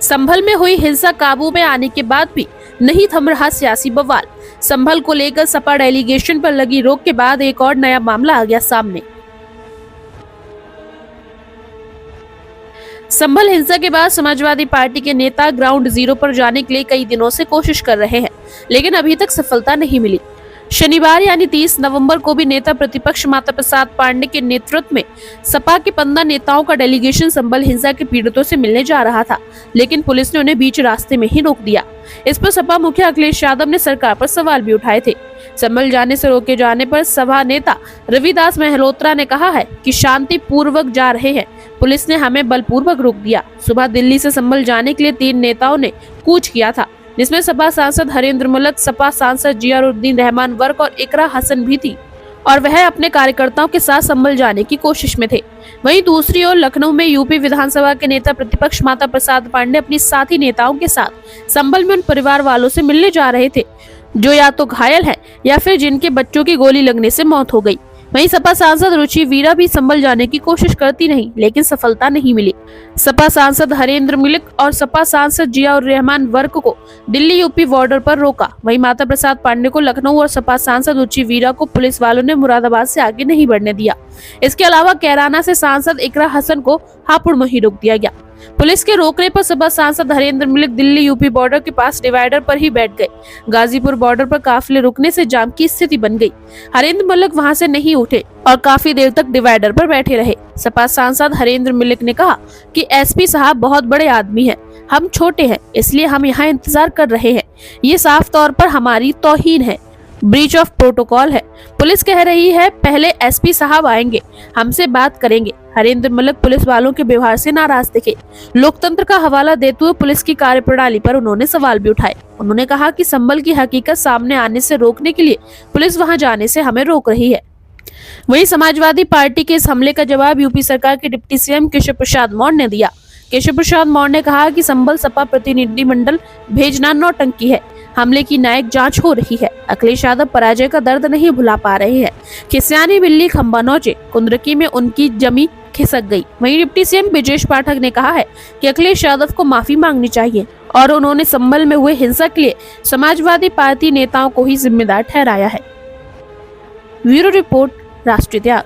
संभल में हुई हिंसा काबू में आने के बाद भी नहीं थम रहा सियासी बवाल। संभल को लेकर सपा डेलीगेशन पर लगी रोक के बाद एक और नया मामला आ गया सामने। संभल हिंसा के बाद समाजवादी पार्टी के नेता ग्राउंड जीरो पर जाने के लिए कई दिनों से कोशिश कर रहे हैं, लेकिन अभी तक सफलता नहीं मिली। शनिवार यानी 30 नवंबर को भी नेता प्रतिपक्ष माता प्रसाद पांडे के नेतृत्व में सपा के 15 नेताओं का डेलीगेशन संभल हिंसा के पीड़ितों से मिलने जा रहा था, लेकिन पुलिस ने उन्हें बीच रास्ते में ही रोक दिया। इस पर सपा मुखिया अखिलेश यादव ने सरकार पर सवाल भी उठाए थे। संभल जाने से रोके जाने पर सभा नेता रविदास महलोत्रा ने कहा है कि शांति पूर्वक जा रहे हैं, पुलिस ने हमें बलपूर्वक रोक दिया। सुबह दिल्ली से संभल जाने के लिए 3 नेताओं ने कूच किया था, जिसमें सपा सांसद हरेंद्र मलिक, सपा सांसद जियाउद्दीन रहमान वर्क और इकरा हसन भी थी, और वह अपने कार्यकर्ताओं के साथ संभल जाने की कोशिश में थे। वहीं दूसरी ओर लखनऊ में यूपी विधानसभा के नेता प्रतिपक्ष माता प्रसाद पांडे अपनी साथी नेताओं के साथ संभल में उन परिवार वालों से मिलने जा रहे थे जो या तो घायल हैं या फिर जिनके बच्चों की गोली लगने से मौत हो गई। वहीं सपा सांसद रुचि वीरा भी संभल जाने की कोशिश करती रही, लेकिन सफलता नहीं मिली। सपा सांसद हरेंद्र मलिक और सपा सांसद जियाउर रहमान वर्क को दिल्ली यूपी बॉर्डर पर रोका। वहीं माता प्रसाद पांडे को लखनऊ और सपा सांसद रुचि वीरा को पुलिस वालों ने मुरादाबाद से आगे नहीं बढ़ने दिया। इसके अलावा कैराना से सांसद इकरा हसन को हापुड़ में ही रोक दिया गया। पुलिस के रोकने पर सपा सांसद हरेंद्र मलिक दिल्ली यूपी बॉर्डर के पास डिवाइडर पर ही बैठ गए। गाजीपुर बॉर्डर पर काफिले रुकने से जाम की स्थिति बन गई। हरेंद्र मलिक वहां से नहीं उठे और काफी देर तक डिवाइडर पर बैठे रहे। सपा सांसद हरेंद्र मलिक ने कहा कि एसपी साहब बहुत बड़े आदमी हैं, हम छोटे हैं, इसलिए हम यहाँ इंतजार कर रहे हैं। ये साफ तौर पर हमारी तौहीन है, ब्रीच ऑफ प्रोटोकॉल है। पुलिस कह रही है पहले एसपी साहब आएंगे, हमसे बात करेंगे। हरेंद्र मलिक पुलिस वालों के व्यवहार से नाराज दिखे। लोकतंत्र का हवाला देते हुए पुलिस की कार्यप्रणाली पर उन्होंने सवाल भी उठाए। उन्होंने कहा कि संभल की हकीकत सामने आने से रोकने के लिए पुलिस वहां जाने से हमें रोक रही है। वहीं समाजवादी पार्टी के इस हमले का जवाब यूपी सरकार के डिप्टी सीएम केशव प्रसाद मौर्य ने दिया। केशव प्रसाद मौर्य ने कहा कि संभल सपा प्रतिनिधिमंडल भेजना नौटंकी है, हमले की न्यायिक जांच हो रही है। अखिलेश यादव पराजय का दर्द नहीं भुला पा रहे हैं। खिसियानी बिल्ली खंबा नोचे, कुंदरकी में उनकी जमी खिसक गई। वहीं डिप्टी सीएम ब्रिजेश पाठक ने कहा है कि अखिलेश यादव को माफी मांगनी चाहिए और उन्होंने संभल में हुए हिंसा के लिए समाजवादी पार्टी नेताओं को ही जिम्मेदार ठहराया है। ब्यूरो रिपोर्ट, राष्ट्रीय त्याग।